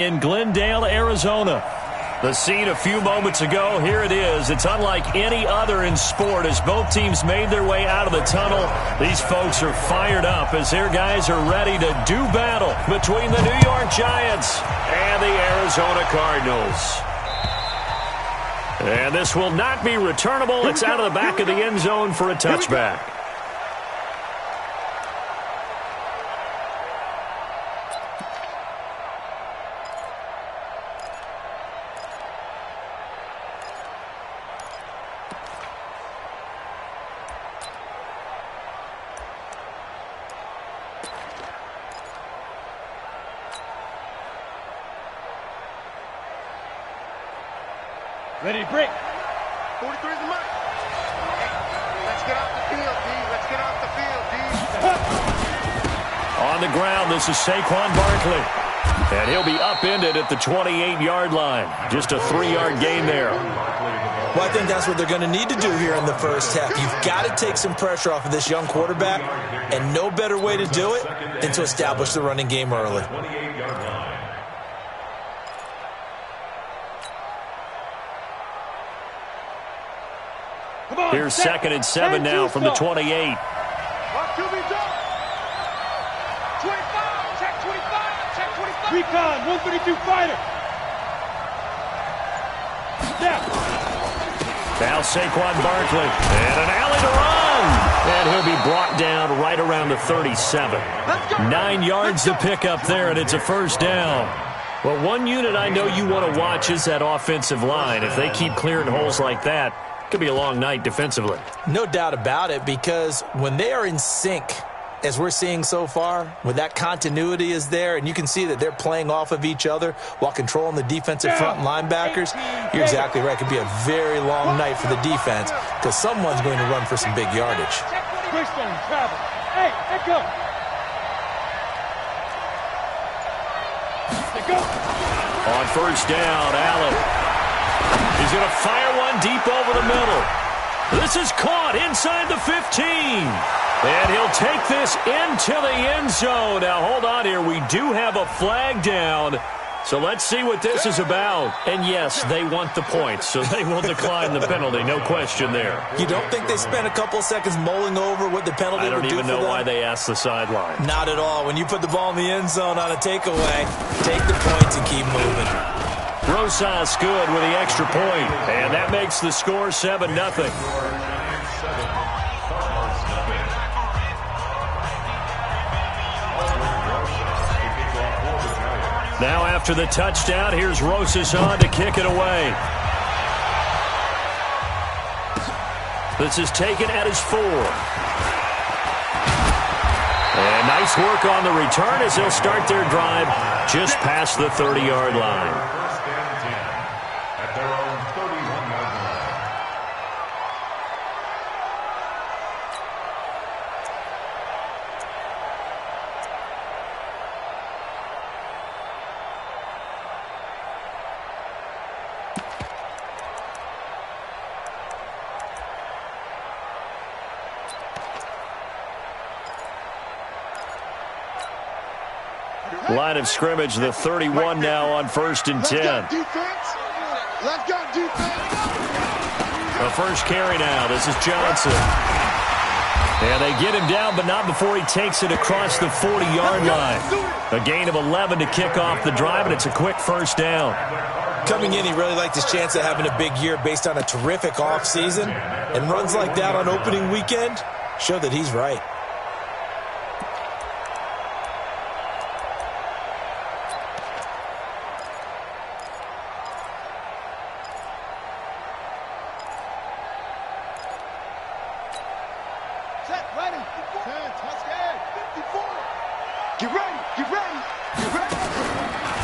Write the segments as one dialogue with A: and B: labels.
A: in Glendale, Arizona. The scene a few moments ago, here it is. It's unlike any other in sport as both teams made their way out of the tunnel. These folks are fired up as their guys are ready to do battle between the New York Giants and the Arizona Cardinals. And this will not be returnable. It's out of the back of the end zone for a touchback.
B: Ready to break.
C: 43 is the mark. Let's get off the field, D. Let's get off the field, D.
A: On the ground, this is Saquon Barkley. And he'll be upended at the 28-yard line. Just a 3-yard gain there.
D: Well, I think that's what they're going to need to do here in the first half. You've got to take some pressure off of this young quarterback, and no better way to do it than to establish the running game early.
A: Here's 2nd and 7 now from the 28.
C: 25, check 25.
B: Recon, 132 fighter.
A: Now Saquon Barkley. And an alley to run. And he'll be brought down right around the 37. 9 yards to pick up there, and it's a first down. Well, one unit I know you want to watch is that offensive line. If they keep clearing holes like that, could be a long night defensively.
D: No doubt about it, because when they are in sync, as we're seeing so far, when that continuity is there, and you can see that they're playing off of each other while controlling the defensive front linebackers, you're exactly right. It could be a very long night for the defense because someone's going to run for some big yardage.
B: Bridgestone, travel. Hey, let go. Let go.
A: On first down, Allen. He's going to fire one deep over the middle. This is caught inside the 15. And he'll take this into the end zone. Now, hold on here. We do have a flag down. So let's see what this is about. And, yes, they want the points, so they will decline the penalty. No question there.
D: You don't think they spent a couple seconds mulling over what the penalty would do for them?
A: I don't even know why they asked the sideline.
D: Not at all. When you put the ball in the end zone on a takeaway, take the points and keep moving.
A: Rosas good with the extra point, and that makes the score 7-0. Now after the touchdown, here's Rosas on to kick it away. This is taken at his 4. And nice work on the return as they'll start their drive just past the 30-yard line. Line of scrimmage, the 31 now on 1st and 10.
C: Let's go, defense.
A: The first carry now. This is Johnson. And they get him down, but not before he takes it across the 40-yard line. A gain of 11 to kick off the drive, and it's a quick first down.
D: Coming in, he really liked his chance of having a big year based on a terrific offseason. And runs like that on opening weekend show that he's right.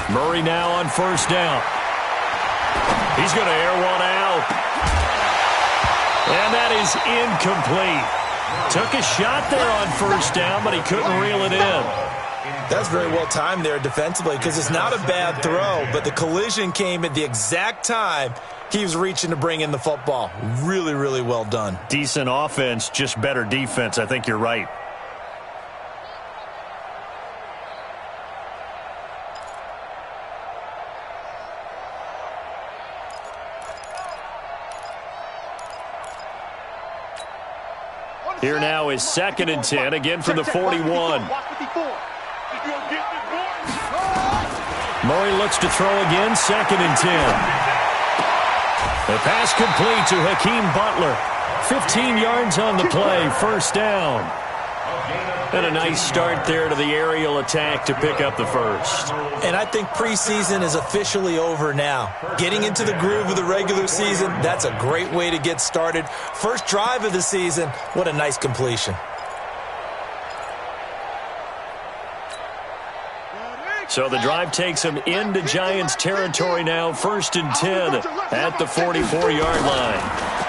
A: Murray now on first down. He's going to air one out. And that is incomplete. Took a shot there on first down, but he couldn't reel it in.
D: That's very well timed there defensively because it's not a bad throw, but the collision came at the exact time he was reaching to bring in the football. Really, really well done.
A: Decent offense, just better defense. I think you're right. Here now is 2nd and 10, again from the 41. Murray looks to throw again, 2nd and 10. The pass complete to Hakeem Butler. 15 yards on the play, first down. And a nice start there to the aerial attack to pick up the first.
D: And I think preseason is officially over now. Getting into the groove of the regular season, that's a great way to get started. First drive of the season, what a nice completion.
A: So the drive takes them into Giants territory now, 1st and 10 at the 44-yard line.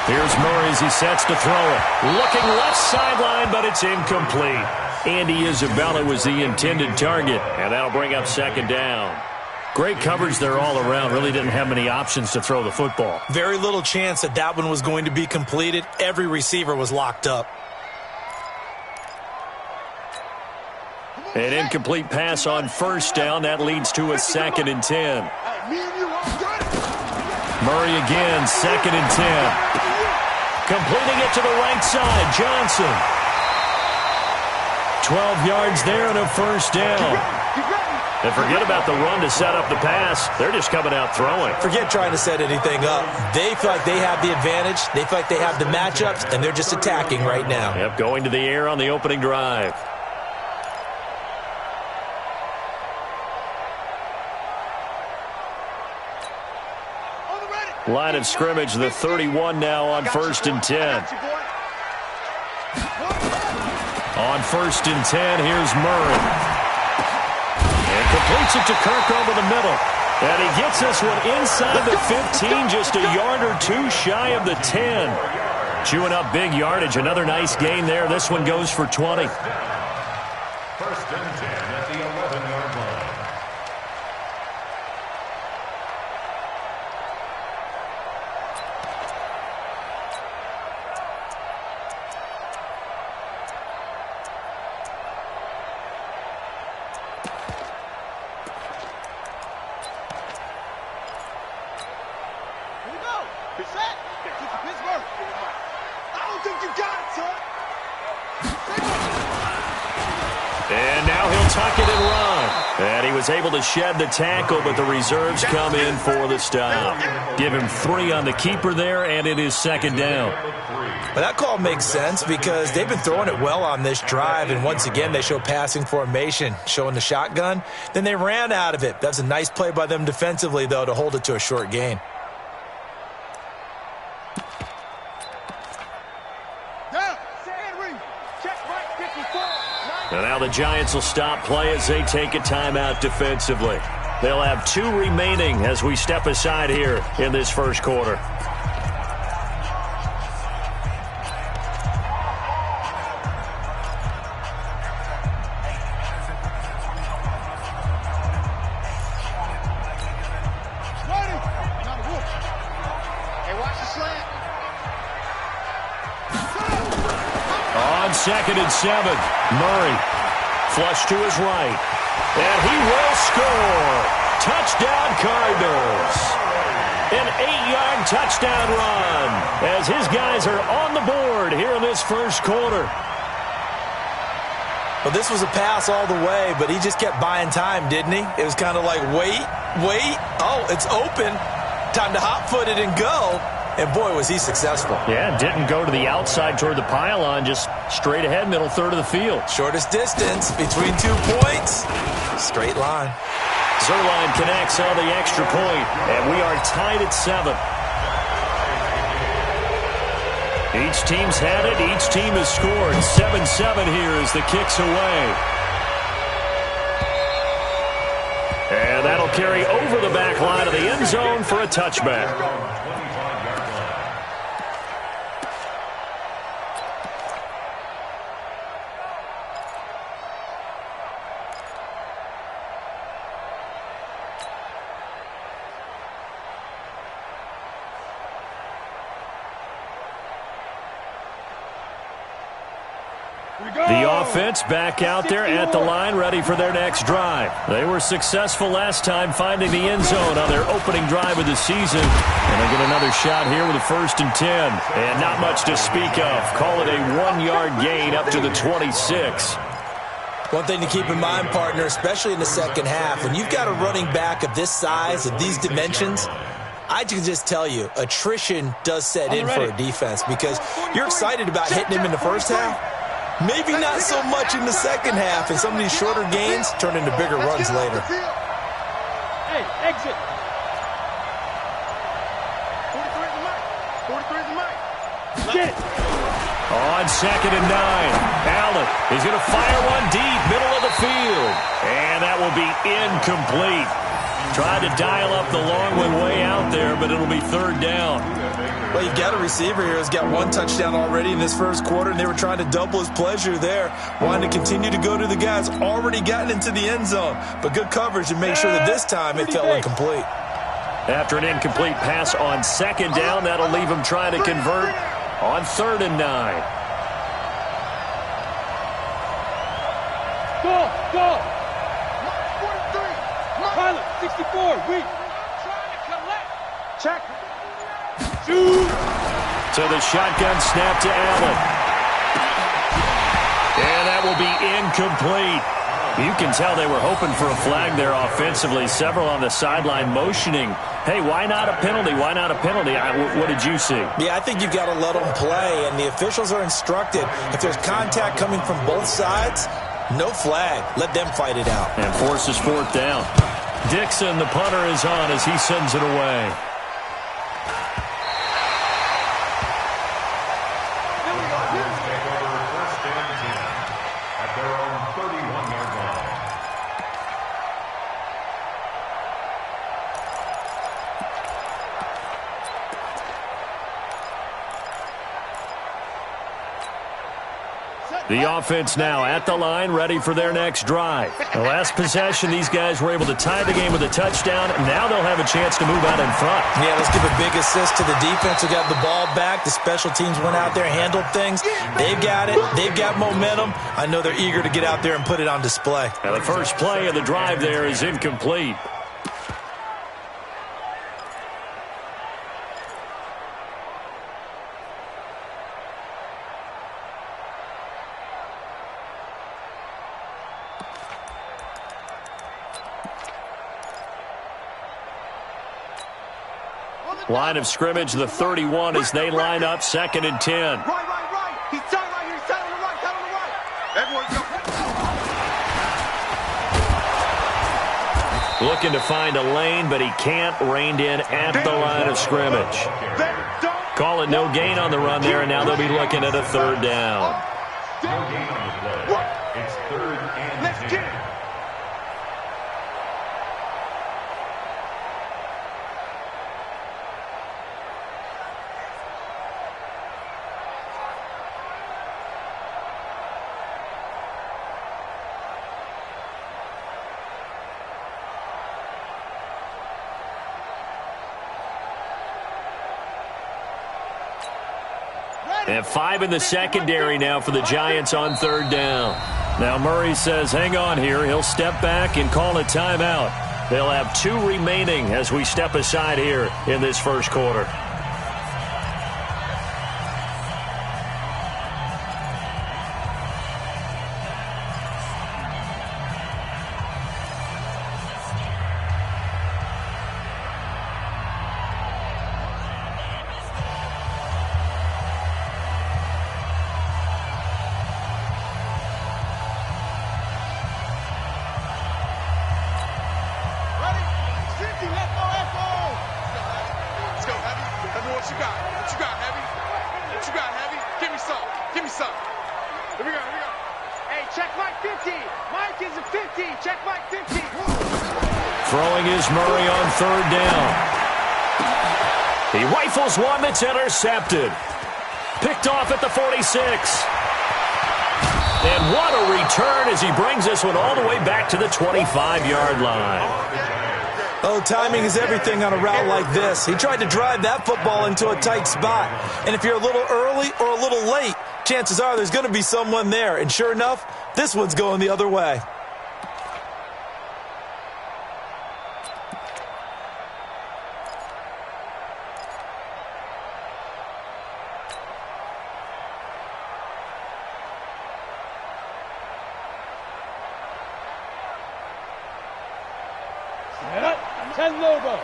A: Here's Murray as he sets to throw it. Looking left sideline, but it's incomplete. Andy Isabella was the intended target, and that'll bring up 2nd down. Great coverage there all around. Really didn't have many options to throw the football.
D: Very little chance that that one was going to be completed. Every receiver was locked up.
A: An incomplete pass on 1st down. That leads to a 2nd and 10. Murray again, 2nd and 10. Completing it to the right side, Johnson. 12 yards there and a first down. And forget about the run to set up the pass. They're just coming out throwing.
D: Forget trying to set anything up. They feel like they have the advantage. They feel like they have the matchups, and they're just attacking right now.
A: Yep, going to the air on the opening drive. Line of scrimmage, the 31 now on 1st and 10. On 1st and 10, here's Murray. And completes it to Kirk over the middle. And he gets this one inside the 15, just a yard or two shy of the 10. Chewing up big yardage. Another nice gain there. This one goes for 20.
E: 1st and 10 at the 11-yard line.
A: And now he'll tuck it and run. And he was able to shed the tackle, but the reserves come in for the stop. Give him 3 on the keeper there, and it is 2nd down.
D: But that call makes sense because they've been throwing it well on this drive, and once again they show passing formation, showing the shotgun. Then they ran out of it. That's a nice play by them defensively, though, to hold it to a short gain.
A: And now the Giants will stop play as they take a timeout defensively. They'll have 2 remaining as we step aside here in this first quarter. On 2nd and 7, Murray flush to his right, and he will score. Touchdown Cardinals. An 8-yard touchdown run as his guys are on the board here in this first quarter.
D: Well, this was a pass all the way, but he just kept buying time, didn't he? It was kind of like, wait. Oh, it's open. Time to hot-foot it and go. And, boy, was he successful.
A: Yeah, didn't go to the outside toward the pylon, just straight ahead, middle third of the field.
D: Shortest distance between 2 points. Straight line.
A: Zerline connects on the extra point, and we are tied at 7. Each team's had it. Each team has scored. 7-7 here as the kick's away. And that'll carry over the back line of the end zone for a touchback. The offense back out there at the line, ready for their next drive. They were successful last time finding the end zone on their opening drive of the season. And they get another shot here with a 1st and 10. And not much to speak of. Call it a 1-yard gain up to the 26.
D: One thing to keep in mind, partner, especially in the second half, when you've got a running back of this size, of these dimensions, I can just tell you, attrition does set in for a defense because you're excited about hitting him in the first half. Maybe not so much in the second half, and some of these shorter gains turn into bigger runs later.
B: Hey, exit.
C: 43 is the mic. 43 is the mic.
B: Get it.
A: On 2nd and 9, Allen is going to fire one deep, middle of the field. And that will be incomplete. Tried to dial up the long one way out there, but it'll be 3rd down.
D: Well, you've got a receiver here who's got 1 touchdown already in this first quarter, and they were trying to double his pleasure there, wanting to continue to go to the guys already gotten into the end zone. But good coverage to make sure that this time it fell incomplete.
A: After an incomplete pass on 2nd down, that'll leave him trying to convert on 3rd and 9.
B: Go. Pilot, 64, weak.
C: Trying to collect. Check.
B: Shoot.
A: So the shotgun snap to Allen. And that will be incomplete. You can tell they were hoping for a flag there offensively. Several on the sideline motioning. Hey, why not a penalty? Why not a penalty? What did you see?
D: Yeah, I think you've got to let them play, and the officials are instructed. If there's contact coming from both sides, no flag. Let them fight it out.
A: And forces 4th down. Dixon, the punter, is on as he sends it away.
E: Take over 1st and 10 at their own 31-yard line.
A: The offense now at the line, ready for their next drive. The last possession, these guys were able to tie the game with a touchdown. Now they'll have a chance to move out in front.
D: Yeah, let's give a big assist to the defense who got the ball back. The special teams went out there, handled things. They've got it. They've got momentum. I know they're eager to get out there and put it on display.
A: Now the first play of the drive there is incomplete. Line of scrimmage, the 31 as they line up 2nd and 10.
C: Right. He's tight right here. He's tight on the right. Tight on the right. Everyone go.
A: Looking to find a lane, but he can't. Reined in at the line of scrimmage. Call it no gain on the run there, and now they'll be looking at a 3rd down.
E: No gain on the play. It's 3rd and 10.
A: And 5 in the secondary now for the Giants on 3rd down. Now Murray says, hang on here. He'll step back and call a timeout. They'll have 2 remaining as we step aside here in this first quarter. Throwing is Murray on 3rd down. He rifles one that's intercepted. Picked off at the 46. And what a return as he brings this one all the way back to the 25-yard line.
D: Oh, timing is everything on a route like this. He tried to drive that football into a tight spot. And if you're a little early or a little late, chances are there's going to be someone there. And sure enough, this one's going the other way.
B: Ten Lobo.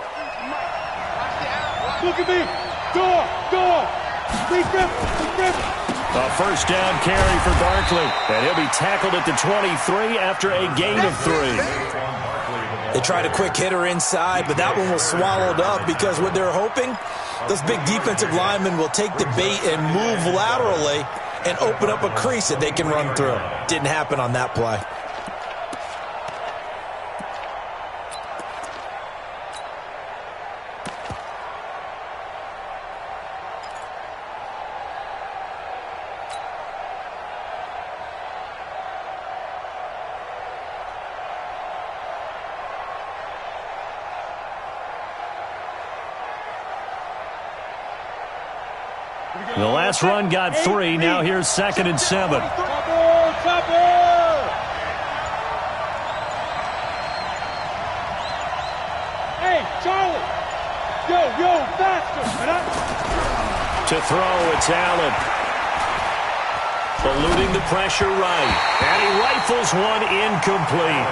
B: Look at me. Door.
A: A first down carry for Barkley. And he'll be tackled at the 23 after a gain of 3.
D: They tried a quick hitter inside, but that one was swallowed up because what they're hoping, those big defensive linemen will take the bait and move laterally and open up a crease that they can run through. Didn't happen on that play.
A: The last run got 3. Now here's 2nd and 7.
B: Chopper! Hey, Charlie! Yo, faster!
A: To throw, it's Allen. Eluding the pressure right. And he rifles one incomplete.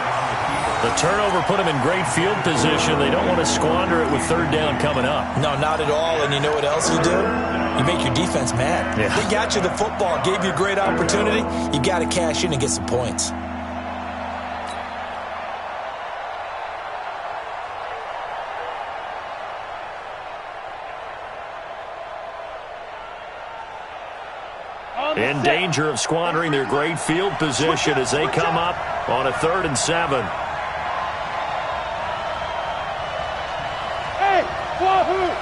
A: The turnover put him in great field position. They don't want to squander it with 3rd down coming up.
D: No, not at all. And you know what else you do? You make your defense mad.
A: Yeah.
D: They got you the football, gave you a great opportunity. You got to cash in and get some points.
A: In danger of squandering their great field position as they come up on a 3rd and 7.
B: Hey, Wahoo!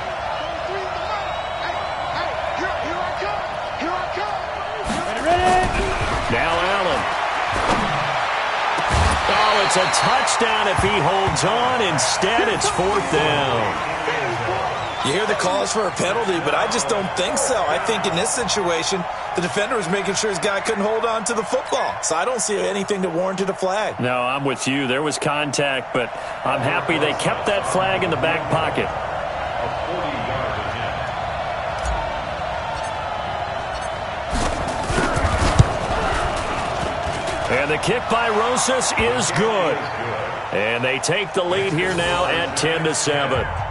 C: Here I come.
B: Ready?
A: Now Allen. Oh, it's a touchdown if he holds on. Instead, it's 4th down.
D: You hear the calls for a penalty, but I just don't think so. I think in this situation, the defender was making sure his guy couldn't hold on to the football. So I don't see anything that warranted a flag.
A: No, I'm with you. There was contact, but I'm happy they kept that flag in the back pocket.
E: A 40-yard attempt.
A: And the kick by Rosas is good. And they take the lead here now at 10-7.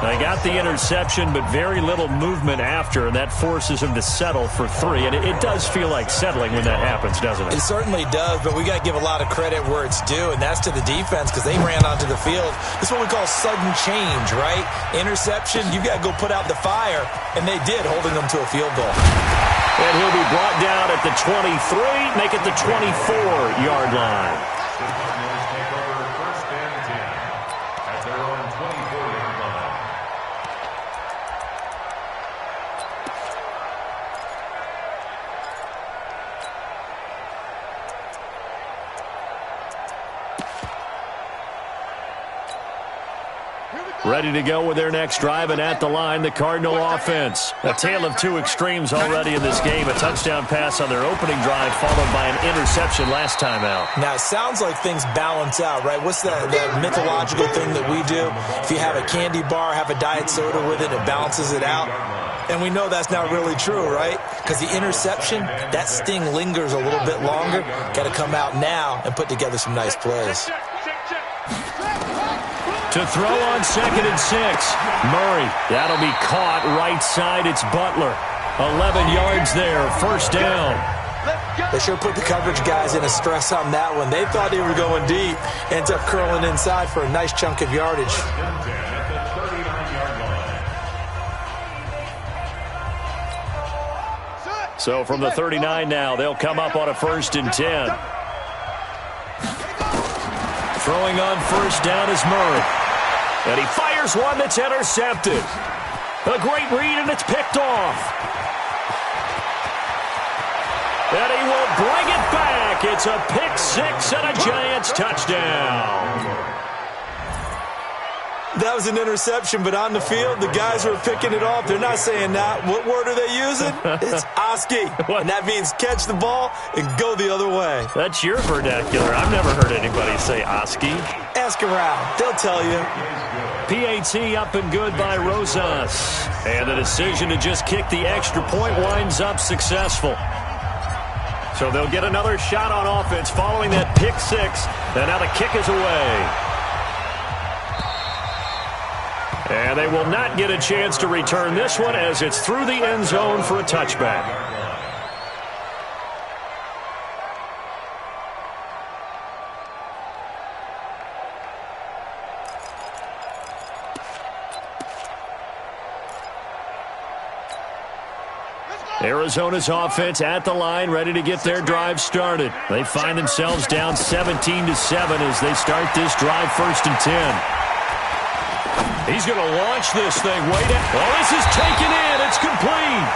A: They got the interception, but very little movement after, and that forces him to settle for 3. And it does feel like settling when that happens, doesn't it?
D: It certainly does, but we got to give a lot of credit where it's due, and that's to the defense because they ran onto the field. This is what we call sudden change, right? Interception, you got to go put out the fire, and they did, holding them to a field goal.
A: And he'll be brought down at the 23, make it the 24-yard line.
E: The Cardinals take over 1st and 10 at their own 24-yard line.
A: Ready to go with their next drive, and at the line, the Cardinal offense. A tale of 2 extremes already in this game. A touchdown pass on their opening drive, followed by an interception last time out.
D: Now, it sounds like things balance out, right? What's that mythological thing that we do? If you have a candy bar, have a diet soda with it, it balances it out. And we know that's not really true, right? Because the interception, that sting lingers a little bit longer. Got to come out now and put together some nice plays.
A: To throw on 2nd and 6. Murray. That'll be caught right side. It's Butler. 11 yards there. 1st down.
D: They sure put the coverage guys in a stress on that one. They thought they were going deep. Ends up curling inside for a nice chunk of yardage.
A: So from the 39 now, they'll come up on a 1st and 10. Throwing on 1st down is Murray. And he fires one that's intercepted. A great read, and it's picked off. And he will bring it back. It's a pick 6 and a Giants touchdown.
D: That was an interception, but on the field, the guys who are picking it off, they're not saying that. What word are they using? It's Oski, and that means catch the ball and go the other way.
A: That's your vernacular. I've never heard anybody say Oski.
D: Ask around. They'll tell you.
A: PAT up and good by Rosas. And the decision to just kick the extra point winds up successful. So they'll get another shot on offense following that pick six. And now the kick is away. And they will not get a chance to return this one as it's through the end zone for a touchback. Arizona's offense at the line, ready to get their drive started. They find themselves down 17-7 as they start this drive 1st and 10. He's going to launch this thing way down. Oh, this is taken in. It's complete.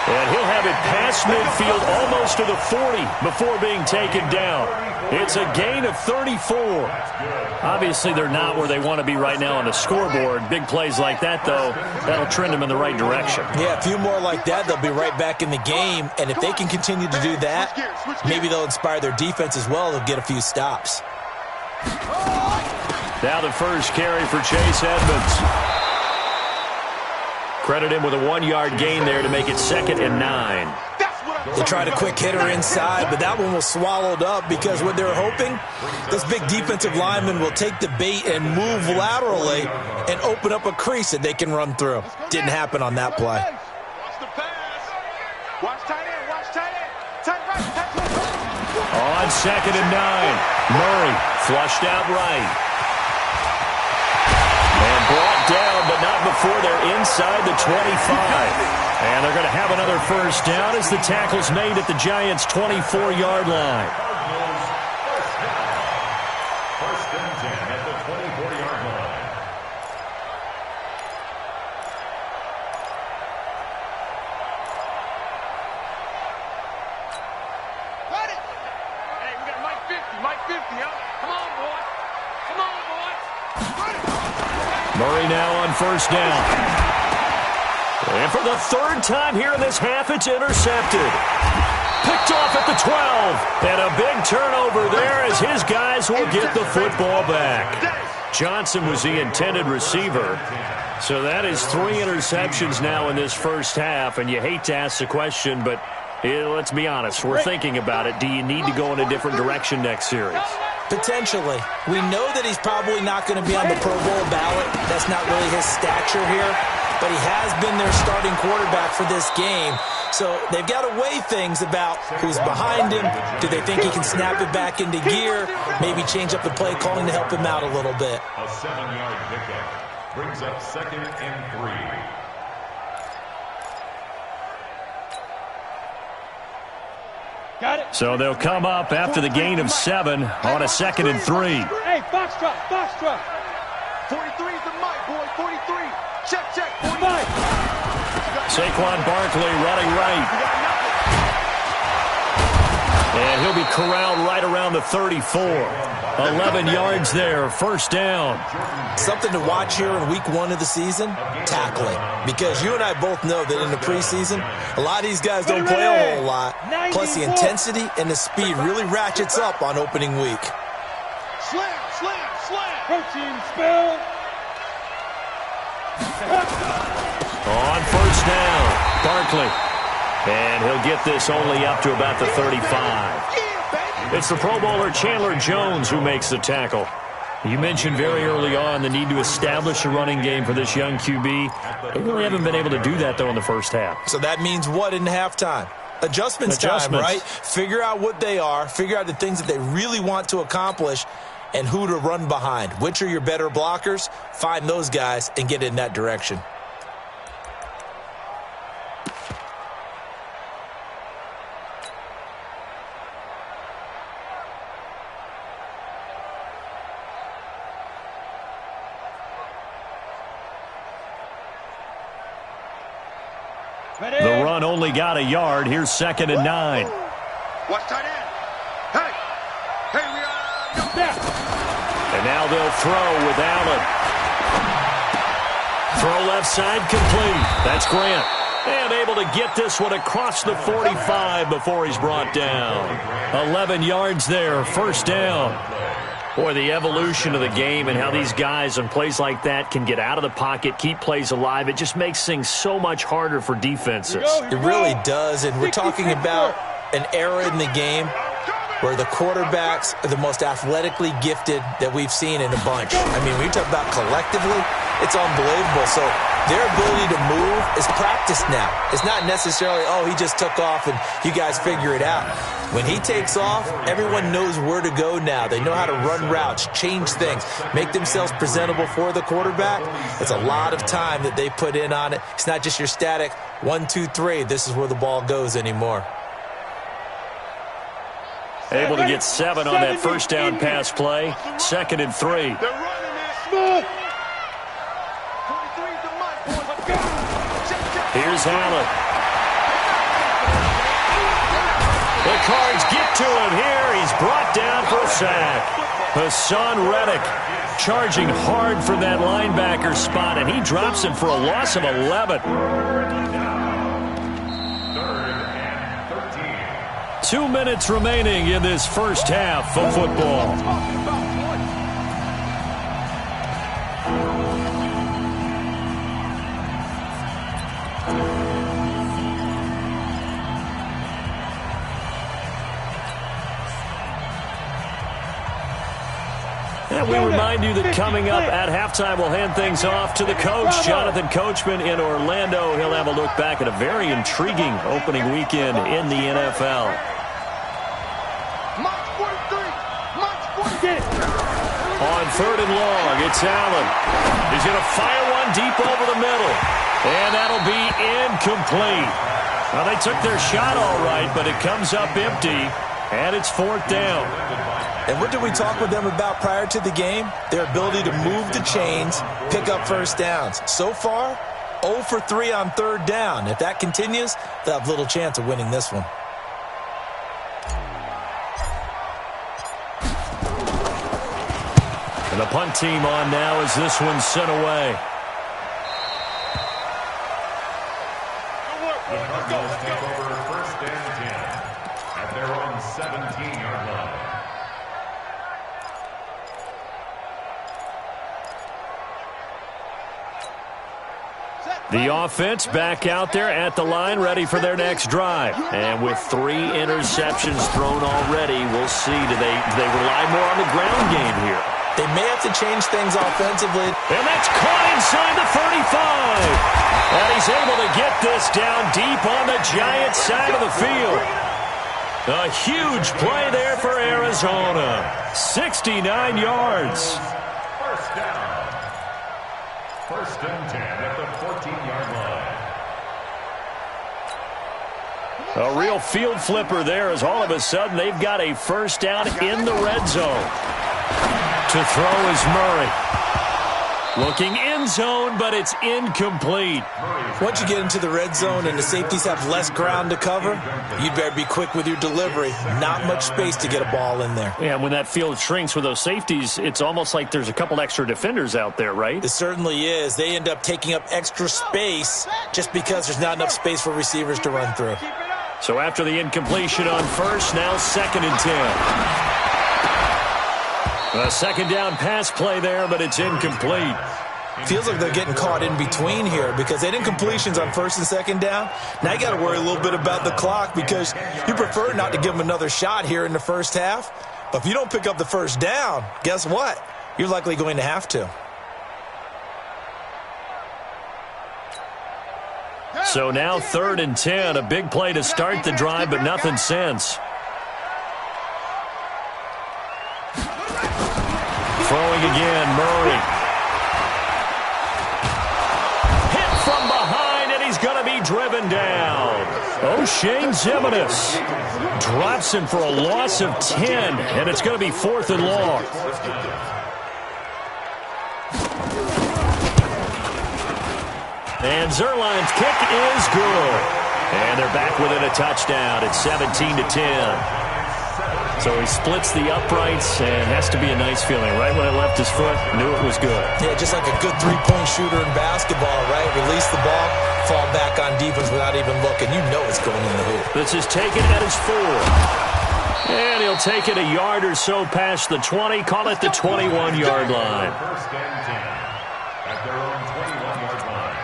A: And he'll have it past midfield almost to the 40 before being taken down. It's a gain of 34. Obviously, they're not where they want to be right now on the scoreboard. Big plays like that, though, that'll trend them in the right direction.
D: Yeah, a few more like that, they'll be right back in the game. And if they can continue to do that, maybe they'll inspire their defense as well. They'll get a few stops.
A: Now the first carry for Chase Edmonds. Credit him with a 1-yard gain there to make it 2nd and 9.
D: They tried a quick hitter inside, but that one was swallowed up because what they're hoping, this big defensive lineman will take the bait and move laterally and open up a crease that they can run through. Didn't happen on that play.
C: Watch the pass. Watch tight end. Watch tight end. Tight right. Tight right.
A: On 2nd and 9. Murray flushed out right. And brought down, but not before they're inside the 25. And they're going to have another first down as the tackle's made at the Giants' 24-yard line.
E: First and 10 at the 24-yard line.
C: Got it. Hey, we got Mike 50. Mike 50, huh? Come on, boy. Come on, boy.
A: Murray now on first down. And for the 3rd time here in this half, it's intercepted. Picked off at the 12. And a big turnover there as his guys will get the football back. Johnson was the intended receiver. So that is 3 interceptions now in this first half. And you hate to ask the question, but let's be honest. We're thinking about it. Do you need to go in a different direction next series?
D: Potentially. We know that he's probably not going to be on the Pro Bowl ballot. That's not really his stature here. But he has been their starting quarterback for this game. So they've got to weigh things about who's behind him. Do they think he can snap it back into gear? Maybe change up the play calling to help him out a little bit.
E: A 7-yard pickup brings up 2nd and 3.
B: Got it.
A: So they'll come up after the gain of 7 on a 2nd and 3.
B: Hey, Foxtrot, Foxtrot.
C: 43 is the mic, boy. 43. Check, check. 45.
B: Mike.
A: Saquon Barkley running right. And he'll be corralled right around the 34. 11 yards there, first down.
D: Something to watch here in week 1 of the season, tackling. Because you and I both know that in the preseason, a lot of these guys don't play a whole lot. Plus the intensity and the speed really ratchets up on opening week.
C: Slam, slam, slam.
B: Protein spill.
A: On first down, Barkley. And he'll get this only up to about the 35. It's the Pro Bowler Chandler Jones who makes the tackle. You mentioned very early on the need to establish a running game for this young QB. They really haven't been able to do that, though, in the first half.
D: So that means what in halftime? Adjustments time, right? Figure out what they are, figure out the things that they really want to accomplish, and who to run behind. Which are your better blockers? Find those guys and get in that direction.
A: The run only got a yard. Here's 2nd and 9.
C: Watch tight end. Hey. Hey, we are.
A: And now they'll throw with Allen. Throw left side complete. That's Grant. And able to get this one across the 45 before he's brought down. 11 yards there, first down. Boy, the evolution of the game and how these guys on plays like that can get out of the pocket, keep plays alive, it just makes things so much harder for defenses.
D: It really does, and we're talking about an era in the game where the quarterbacks are the most athletically gifted that we've seen in a bunch. I mean, when you talk about collectively, it's unbelievable. So their ability to move is practiced now. It's not necessarily, oh, he just took off and you guys figure it out. When he takes off, everyone knows where to go now. They know how to run routes, change things, make themselves presentable for the quarterback. It's a lot of time that they put in on it. It's not just your static 1, 2, 3. This is where the ball goes anymore.
A: Able to get 7 on that first down pass play. 2nd and 3. Here's Allen. The Cards get to him here. He's brought down for a sack. Hassan Reddick charging hard for that linebacker spot, and he drops him for a loss of 11. 2 minutes remaining in this first half of football. And we remind you that coming up at halftime, we'll hand things off to the coach, Jonathan Coachman in Orlando. He'll have a look back at a very intriguing opening weekend in the NFL. On 3rd and long, it's Allen. He's going to fire one deep over the middle. And that'll be incomplete. Well, they took their shot all right, but it comes up empty, and it's 4th down.
D: And what did we talk with them about prior to the game? Their ability to move the chains, pick up first downs. So far, 0 for 3 on 3rd down. If that continues, they'll have little chance of winning this one.
A: And the punt team on now as this one's sent away.
E: The Cardinals take over 1st and 10 at their own 17-yard line.
A: The offense back out there at the line, ready for their next drive. And with 3 interceptions thrown already, we'll see. Do they rely more on the ground game here?
D: They may have to change things offensively.
A: And that's caught inside the 35. And he's able to get this down deep on the Giants side of the field. A huge play there for Arizona. 69 yards.
E: First down. 1st and 10 at the 14-yard line.
A: A real field flipper there as all of a sudden they've got a first down in the red zone. To throw is Murray. Looking end zone, but it's incomplete.
D: Once you get into the red zone and the safeties have less ground to cover, you'd better be quick with your delivery. Not much space to get a ball in there.
A: Yeah, when that field shrinks with those safeties, it's almost like there's a couple extra defenders out there, right?
D: It certainly is. They end up taking up extra space just because there's not enough space for receivers to run through.
A: So after the incompletion on first, now 2nd and 10. A 2nd down pass play there, but it's incomplete.
D: Feels like they're getting caught in between here because they did incompletions on 1st and 2nd down. Now you got to worry a little bit about the clock because you prefer not to give them another shot here in the first half. But if you don't pick up the first down, guess what? You're likely going to have to.
A: So now 3rd and 10, a big play to start the drive, but nothing since. Throwing again, Murray. Hit from behind, and he's going to be driven down. O'Shane Zimenez drops him for a loss of 10, and it's going to be 4th and long. And Zerline's kick is good. And they're back within a touchdown. It's 17-10. So he splits the uprights, and has to be a nice feeling. Right when it left his foot, knew it was good.
D: Yeah, just like a good three-point shooter in basketball, right? Release the ball, fall back on defense without even looking. You know it's going in the hoop.
A: This is taken at his 4. And he'll take it a yard or so past the 20. Call it the 21-yard line.
E: First and 10 at their own 21-yard line.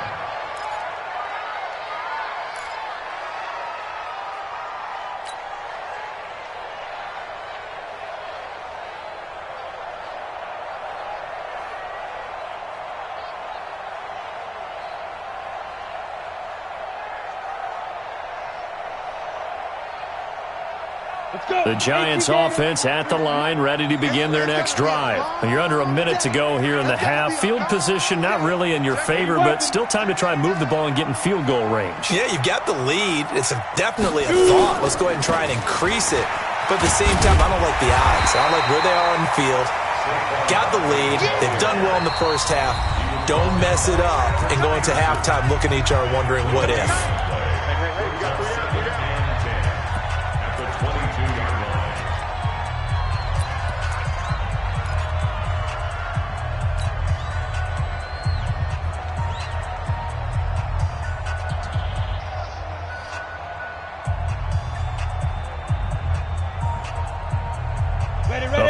A: The Giants offense at the line, ready to begin their next drive. You're under a minute to go here in the half. Field position not really in your favor, but still time to try and move the ball and get in field goal range.
D: Yeah, you've got the lead. It's definitely a thought. Let's go ahead and try and increase it. But at the same time, I don't like the odds. I don't like where they are on the field. Got the lead. They've done well in the first half. Don't mess it up and go into halftime looking at each other wondering what if.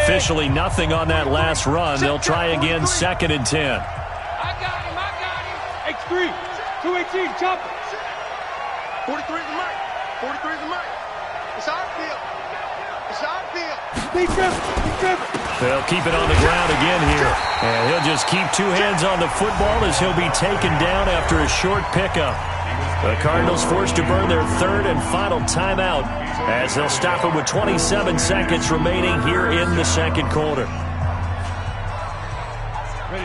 A: Officially nothing on that last run. They'll try again, 2nd and 10.
B: I got him. X3. 218. Chop it.
C: 43 is the mic. 43 is the mic. It's our field. It's our field.
B: Be driven.
A: They'll keep it on the ground again here. And he'll just keep 2 hands on the football as he'll be taken down after a short pickup. The Cardinals forced to burn their 3rd and final timeout as they'll stop it with 27 seconds remaining here in the second quarter.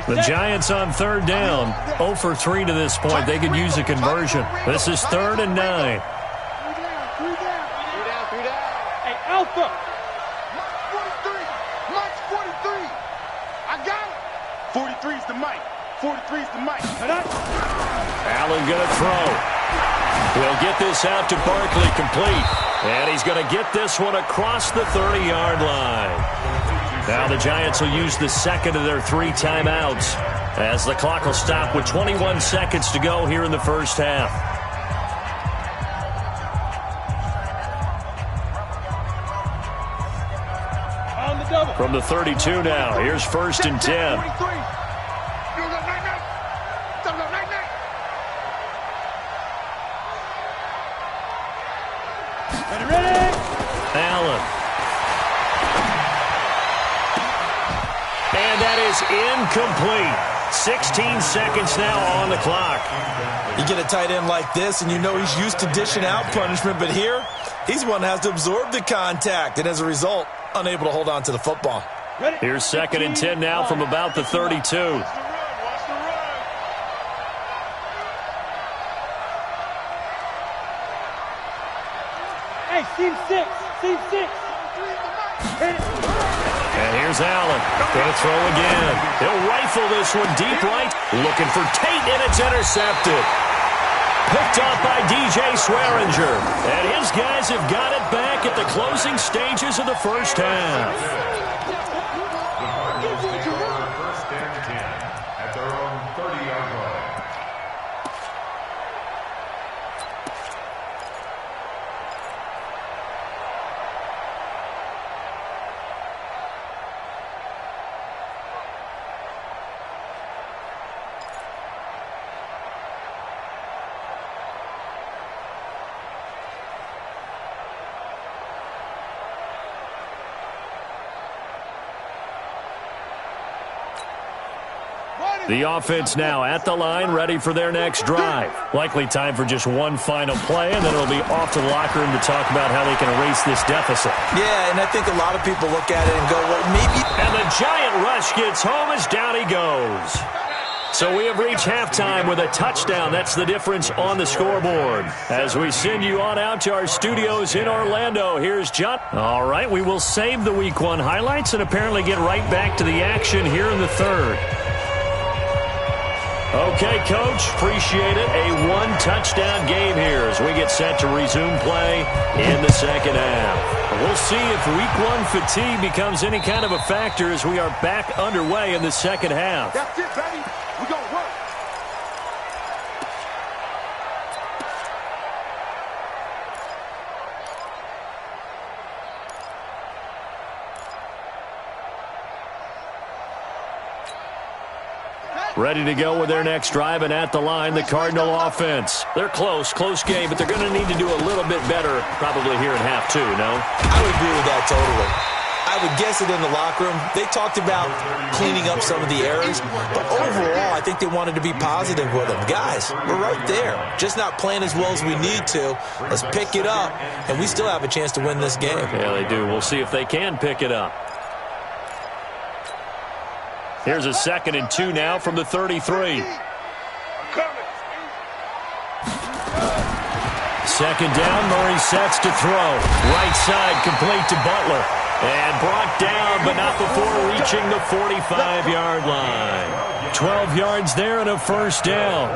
A: The Giants on 3rd down, 0 for 3 to this point. They could use a conversion. This is 3rd and 9.
B: 3 down. Hey, Alpha.
C: Mike's 43. I got it. 43 is the mic. 43 is the mic.
A: Allen going to throw. He'll get this out to Barkley, complete. And he's going to get this one across the 30-yard line. Now the Giants will use the second of their 3 timeouts as the clock will stop with 21 seconds to go here in the first half.
B: On the double.
A: From the 32 now, here's 1st and 10.
C: 43.
A: Allen. And that is incomplete. 16 seconds now on the clock.
D: You get a tight end like this, and you know he's used to dishing out punishment, but here, he's one that has to absorb the contact, and as a result, unable to hold on to the football.
A: Here's 2nd and 10 now from about the 32.
B: Hey, Team 6.
A: And here's Allen. Going to throw again. He'll rifle this one deep right. Looking for Tate, and it's intercepted. Picked off by DJ Swearinger. And his guys have got it back at the closing stages of the first half.
E: The Cardinals take over 1st and 10 at their own 30-yard line.
A: The offense now at the line, ready for their next drive. Likely time for just one final play, and then it'll be off to the locker room to talk about how they can erase this deficit.
D: Yeah, and I think a lot of people look at it and go, well, maybe.
A: And the giant rush gets home as down he goes. So we have reached halftime with a touchdown. That's the difference on the scoreboard. As we send you on out to our studios in Orlando, here's John. All right, we will save the Week 1 highlights and apparently get right back to the action here in the third. Okay, Coach, appreciate it. A one-touchdown game here as we get set to resume play in the second half. We'll see if week one fatigue becomes any kind of a factor as we are back underway in the second half.
C: That's it, baby. We're going to work.
A: Ready to go with their next drive, and at the line, the Cardinal offense. They're close game, but they're going to need to do a little bit better probably here in half two, no?
D: I would agree with that totally. I would guess it in the locker room. They talked about cleaning up some of the errors, but overall, I think they wanted to be positive with them. Guys, we're right there. Just not playing as well as we need to. Let's pick it up, and we still have a chance to win this game.
A: Yeah, they do. We'll see if they can pick it up. Here's a 2nd and 2 now from the 33. Second down, Murray sets to throw. Right side complete to Butler. And brought down, but not before reaching the 45-yard line. 12 yards there and a first down.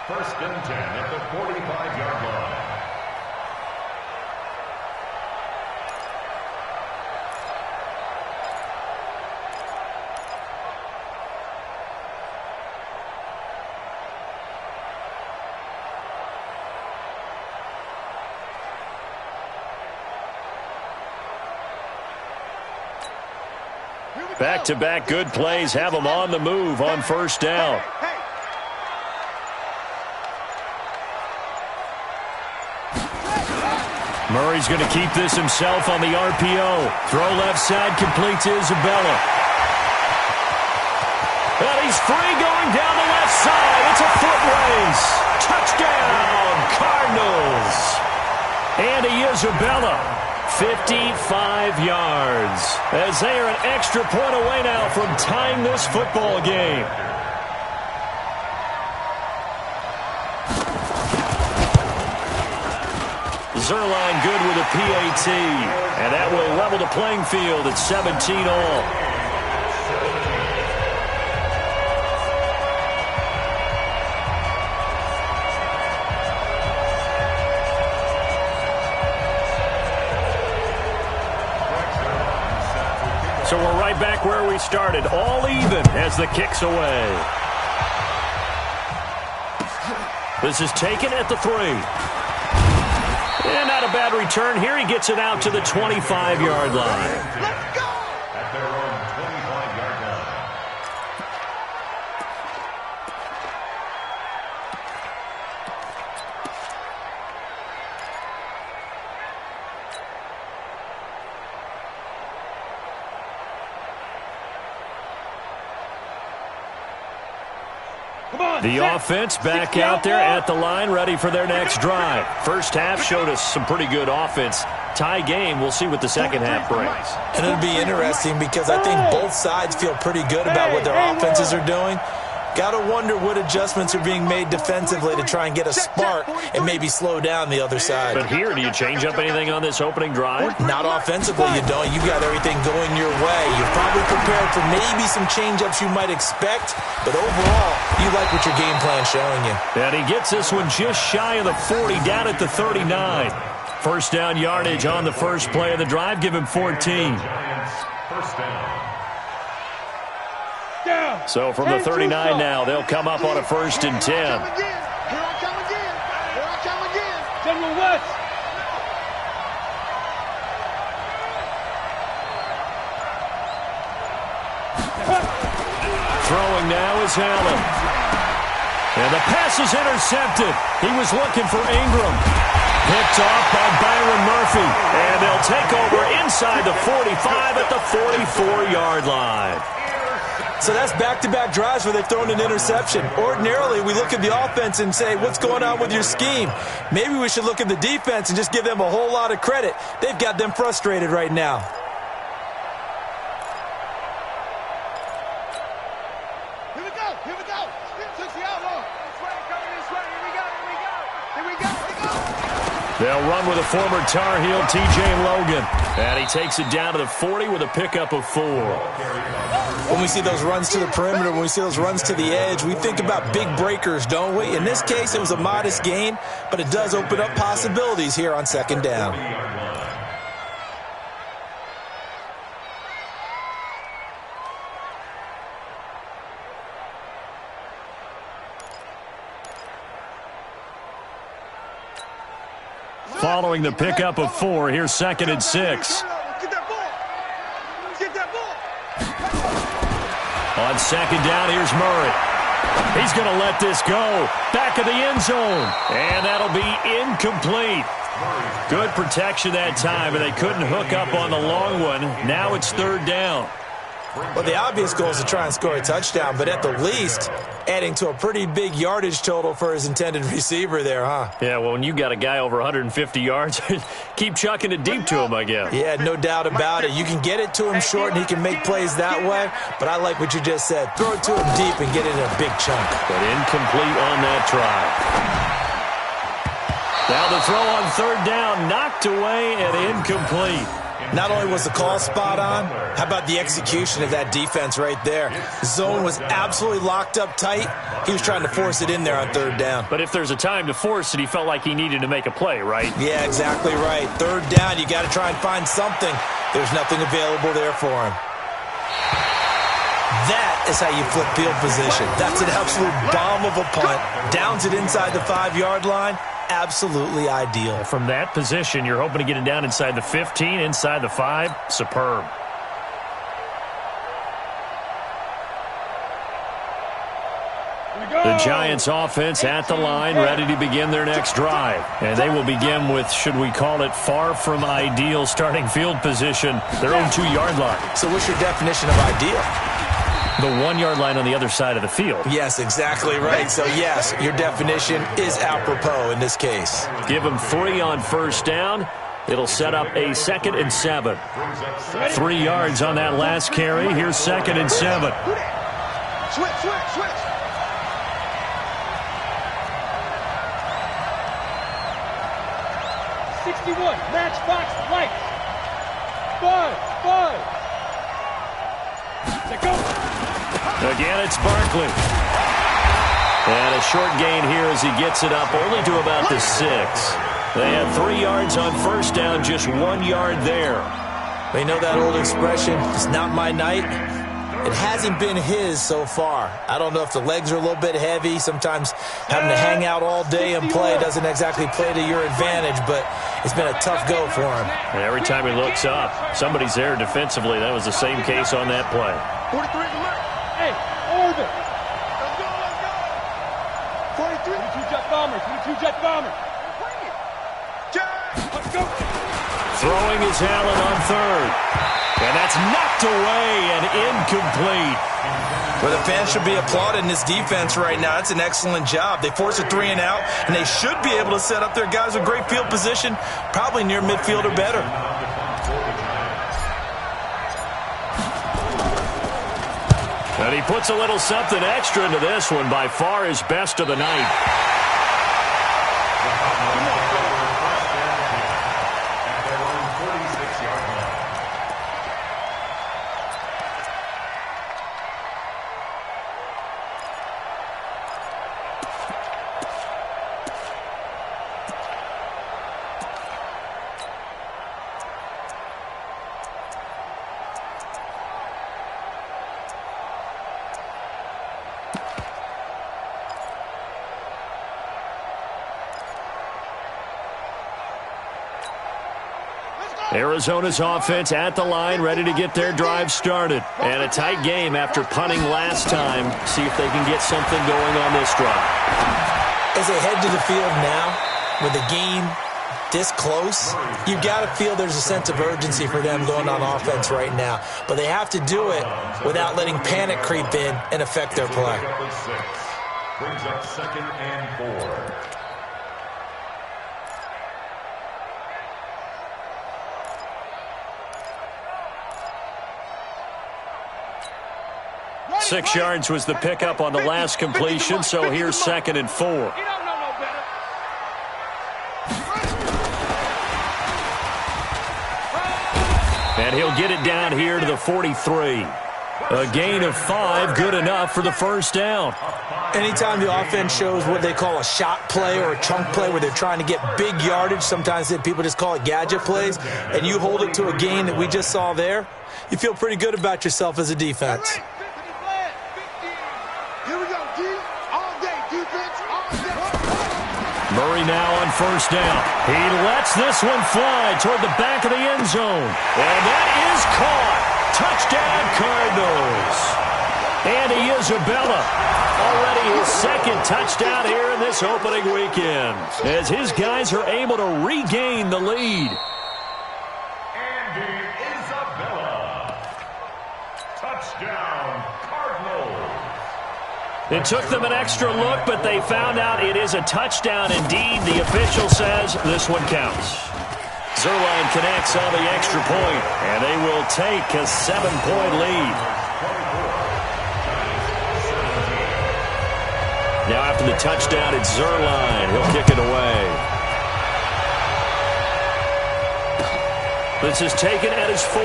E: First and 10 at the 45-yard line.
A: Back-to-back good plays have them on the move on first down. Murray's going to keep this himself on the RPO. Throw left side, complete to Isabella. And he's free going down the left side. It's a foot race. Touchdown, Cardinals. Andy Isabella. 55 yards as they are an extra point away now from tying this football game. Zerline good with a PAT, and that will level the playing field at 17 all. So we're right back where we started, all even as the kick's away. This is taken at the 3. And not a bad return here. He gets it out to the 25-yard line.
C: Let's go!
E: At their own 25-yard line.
A: The offense back out there at the line, ready for their next drive. First half showed us some pretty good offense. Tie game, we'll see what the second half brings.
D: And it'll be interesting because I think both sides feel pretty good about what their offenses are doing. Got to wonder what adjustments are being made defensively to try and get a spark and maybe slow down the other side.
A: But here, do you change up anything on this opening drive?
D: Not offensively, you don't. You've got everything going your way. You're probably prepared for maybe some change-ups you might expect, but overall, you like what your game plan's showing you.
A: And he gets this one just shy of the 40, down at the 39. First down yardage on the first play of the drive. Give him 14.
E: First down.
A: So from the 39 now, they'll come up on a 1st and 10.
C: Here I come again. Here I come again.
B: General West.
A: Throwing now is Allen. And the pass is intercepted. He was looking for Ingram. Picked off by Byron Murphy. And they'll take over inside the 45 at the 44-yard line.
D: So that's back-to-back drives where they've thrown an interception. Ordinarily, we look at the offense and say, what's going on with your scheme? Maybe we should look at the defense and just give them a whole lot of credit. They've got them frustrated right now.
C: Here we go. Here we go. Took the outlaw. This way, coming this way. Here we go. Here we go. Here we go. Here we go.
A: They'll run with a former Tar Heel, T.J. Logan. And he takes it down to the 40 with a pickup of 4.
D: When we see those runs to the perimeter, when we see those runs to the edge, we think about big breakers, don't we? In this case, it was a modest gain, but it does open up possibilities here on second down.
A: Following the pickup of 4, here's 2nd and 6.
C: Get that ball. Get that ball.
A: On 2nd down, here's Murray. He's going to let this go. Back of the end zone. And that'll be incomplete. Good protection that time, and they couldn't hook up on the long one. Now it's 3rd down.
D: Well, the obvious goal is to try and score a touchdown, but at the least, adding to a pretty big yardage total for his intended receiver there, huh?
A: Yeah, well, when you got a guy over 150 yards, keep chucking it deep to him, I guess.
D: Yeah, no doubt about it. You can get it to him short, and he can make plays that way, but I like what you just said. Throw it to him deep and get it in a big chunk.
A: But incomplete on that try. Now the throw on 3rd down, knocked away and incomplete.
D: Not only was the call spot on, how about the execution of that defense right there? Zone was absolutely locked up tight. He was trying to force it in there on 3rd down.
A: But if there's a time to force it, he felt like he needed to make a play, right?
D: Yeah, exactly right. 3rd down, you got to try and find something. There's nothing available there for him. That is how you flip field position. That's an absolute bomb of a punt. Downs it inside the 5-yard line. Absolutely ideal.
A: From that position, you're hoping to get it down inside the 15, inside the 5. Superb. The Giants offense at the line, ready to begin their next drive. And they will begin with, should we call it, far from ideal starting field position, their own 2-yard line.
D: So what's your definition of ideal?
A: The 1-yard line on the other side of the field.
D: Yes, exactly right. So, yes, your definition is apropos in this case.
A: Give them 3 on 1st down. It'll set up a 2nd and 7. 3 yards on that last carry. Here's 2nd and 7.
C: Switch.
B: 61, matchbox lights. 5. Let go.
A: Again, it's Barkley. And a short gain here as he gets it up only to about the 6. They had 3 yards on 1st down, just 1 yard there.
D: You know that old expression, it's not my night? It hasn't been his so far. I don't know if the legs are a little bit heavy. Sometimes having to hang out all day and play doesn't exactly play to your advantage, but it's been a tough go for him.
A: And every time he looks up, somebody's there defensively. That was the same case on that play.
C: 43 is Mike.
B: Hey, orbit.
C: Let's go. 43.
B: 22 jet bomber. 22 jet bomber. Let's go.
A: Throwing is Allen on 3rd. And that's knocked away and incomplete.
D: Well, the fans should be applauding this defense right now. It's an excellent job. They force a 3 and out, and they should be able to set up their guys with great field position, probably near midfield or better.
A: And he puts a little something extra into this one, by far his best of the night. Arizona's offense at the line, ready to get their drive started. And a tight game after punting last time. See if they can get something going on this drive.
D: As they head to the field now, with the game this close, you've got to feel there's a sense of urgency for them going on offense right now. But they have to do it without letting panic creep in and affect their play.
E: Brings up 2nd and 4.
A: Six yards was the pickup on the last completion, so here's 2nd and 4. And he'll get it down here to the 43. A gain of 5, good enough for the first down.
D: Anytime the offense shows what they call a shot play or a chunk play where they're trying to get big yardage, sometimes people just call it gadget plays, and you hold it to a gain that we just saw there, you feel pretty good about yourself as a defense.
C: Here we go, D. All day, defense, all day.
A: Murray now on first down. He lets this one fly toward the back of the end zone. And that is caught. Touchdown, Cardinals. Andy Isabella, already his second touchdown here in this opening weekend, as his guys are able to regain the lead.
E: Andy Isabella. Touchdown, Cardinals.
A: It took them an extra look, but they found out it is a touchdown indeed. The official says this one counts. Zerline connects on the extra point, and they will take a 7-point lead. Now after the touchdown, it's Zerline. He'll kick it away. This is taken at his 4.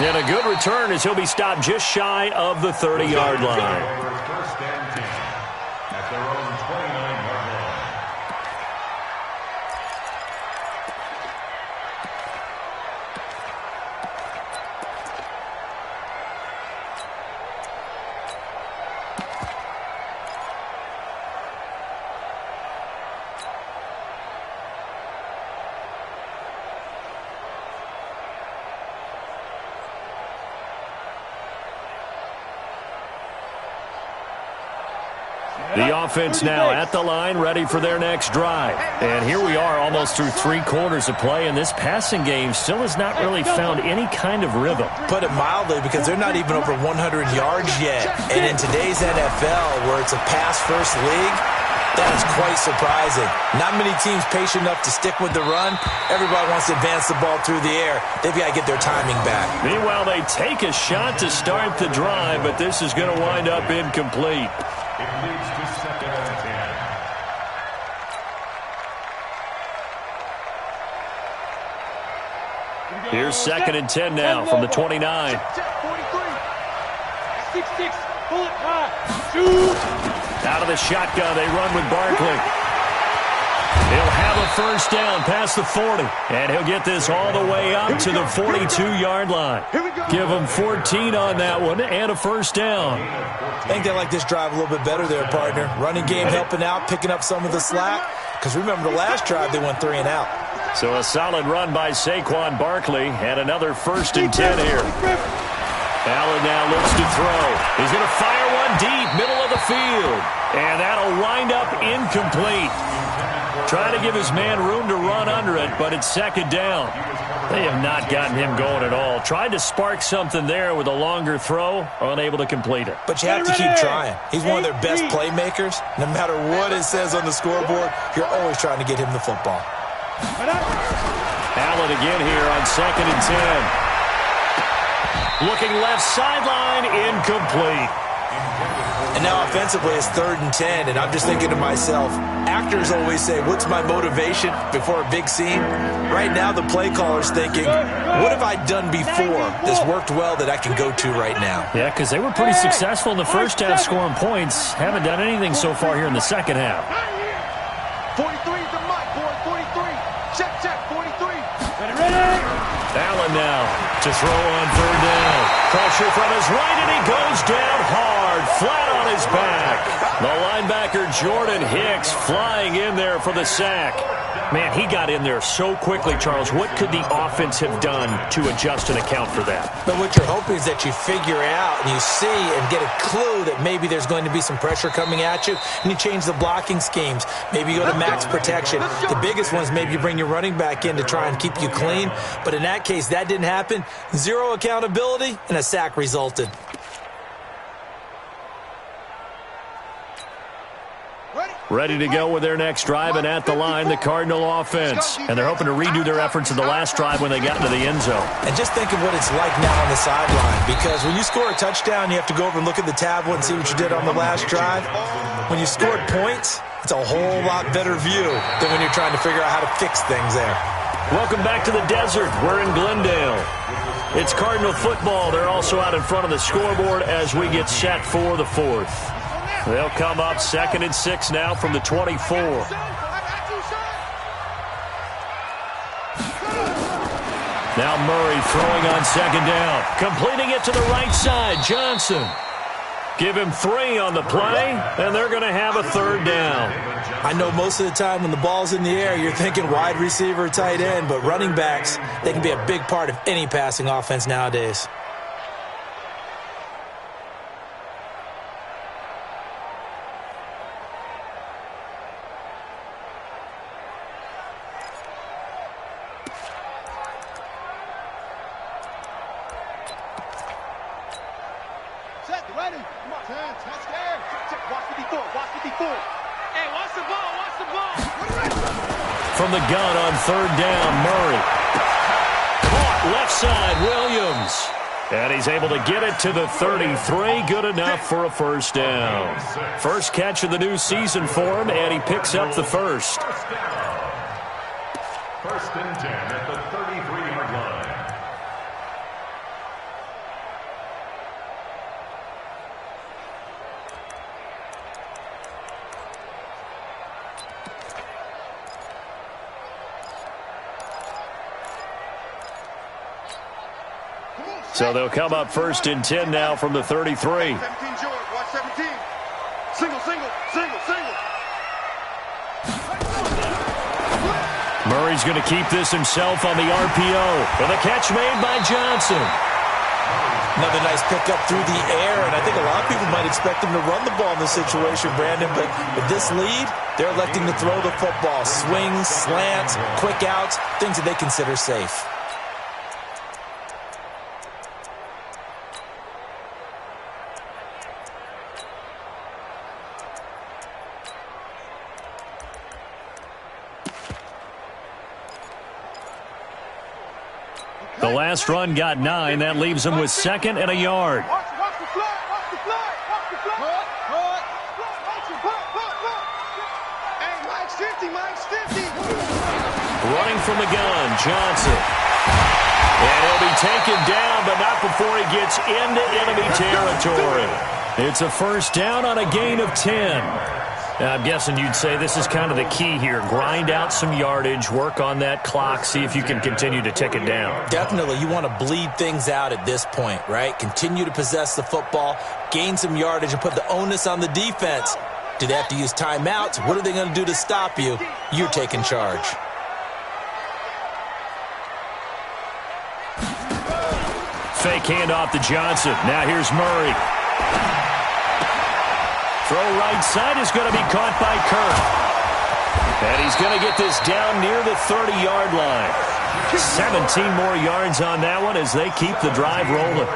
A: And a good return as he'll be stopped just shy of the 30-yard line.
E: First and 10 at their own 29-yard line.
A: The offense now at the line, ready for their next drive. And here we are almost through 3 quarters of play, and this passing game still has not really found any kind of rhythm.
D: Put it mildly, because they're not even over 100 yards yet. And in today's NFL, where it's a pass-first league, that is quite surprising. Not many teams patient enough to stick with the run. Everybody wants to advance the ball through the air. They've got to get their timing back.
A: Meanwhile, they take a shot to start the drive, but this is going to wind up incomplete.
E: It leads to second and 10.
A: Here's second and 10 now from the 29.
B: 6-6, pull it high. Shoot.
A: Out of the shotgun, they run with Barkley. He'll have a first down past the 40, and he'll get this all the way up to the 42-yard line. Give him 14 on that one and a first down.
D: I think they like this drive a little bit better there, partner. Running game helping out, picking up some of the slack. Because remember, the last drive, they went 3 and out.
A: So a solid run by Saquon Barkley, and another first and 10 here. Allen now looks to throw. He's going to fire one deep, middle of the field. And that'll wind up incomplete. Trying to give his man room to run under it, but it's second down. They have not gotten him going at all. Tried to spark something there with a longer throw, unable to complete it.
D: But you have to keep trying. He's one of their best playmakers. No matter what it says on the scoreboard, you're always trying to get him the football.
A: Allen again here on second and 10. Looking left sideline, incomplete.
D: And now offensively it's 3rd and 10, and I'm just thinking to myself, actors always say, what's my motivation before a big scene? Right now the play caller's thinking, what have I done before that's worked well that I can go to right now?
A: Yeah, because they were pretty successful in the first half scoring points. Haven't done anything so far here in the second half.
C: 43 is the mic, boy. 43. Check, 43.
A: Allen now to throw on 3rd down. Pressure from his right, and he goes down hard, flat on his back. The linebacker Jordan Hicks flying in there for the sack. Man, he got in there so quickly, Charles. What could the offense have done to adjust and account for that?
D: But what you're hoping is that you figure out and you see and get a clue that maybe there's going to be some pressure coming at you, and you change the blocking schemes. Maybe you go to max protection. The biggest one is maybe you bring your running back in to try and keep you clean. But in that case, that didn't happen. 0 accountability, and a sack resulted.
A: Ready to go with their next drive, and at the line, the Cardinal offense. And they're hoping to redo their efforts in the last drive when they got into the end zone.
D: And just think of what it's like now on the sideline, because when you score a touchdown, you have to go over and look at the tablet and see what you did on the last drive. When you scored points, it's a whole lot better view than when you're trying to figure out how to fix things there.
A: Welcome back to the desert. We're in Glendale. It's Cardinal football. They're also out in front of the scoreboard as we get set for the fourth. They'll come up 2nd and 6 now from the 24. Now Murray throwing on 2nd down. Completing it to the right side. Johnson. Give him 3 on the play, and they're going to have a 3rd down.
D: I know most of the time when the ball's in the air, you're thinking wide receiver, tight end, but running backs, they can be a big part of any passing offense nowadays.
A: From the gun on 3rd down, Murray. Caught left side, Williams. And he's able to get it to the 33. Good enough for a 1st down. First catch of the new season for him, and he picks up the first.
E: 1st and 10 at the 33-yard line.
A: So they'll come up 1st and 10 now from the 33.
C: 17 George, watch 17. Single, single, single, single.
A: Murray's going to keep this himself on the RPO. And the catch made by Johnson.
D: Another nice pickup through the air, and I think a lot of people might expect him to run the ball in this situation, Brandon, but with this lead, they're electing to throw the football. Swings, slants, quick outs, things that they consider safe.
A: The last run got 9. That leaves him with 2nd and a yard.
C: Watch the fly, watch the fly, watch the fly. Hey, Mike's 50, Mike's 50.
A: Running from the gun, Johnson. And he'll be taken down, but not before he gets into enemy territory. It's a 1st down on a gain of 10. Now, I'm guessing you'd say this is kind of the key here. Grind out some yardage, work on that clock, see if you can continue to tick it down.
D: Definitely. You want to bleed things out at this point, right? Continue to possess the football, gain some yardage, and put the onus on the defense. Do they have to use timeouts? What are they going to do to stop you? You're taking charge.
A: Fake handoff to Johnson. Now here's Murray. Throw right side is going to be caught by Kirk. And he's going to get this down near the 30-yard line. 17 more yards on that one as they keep the drive rolling.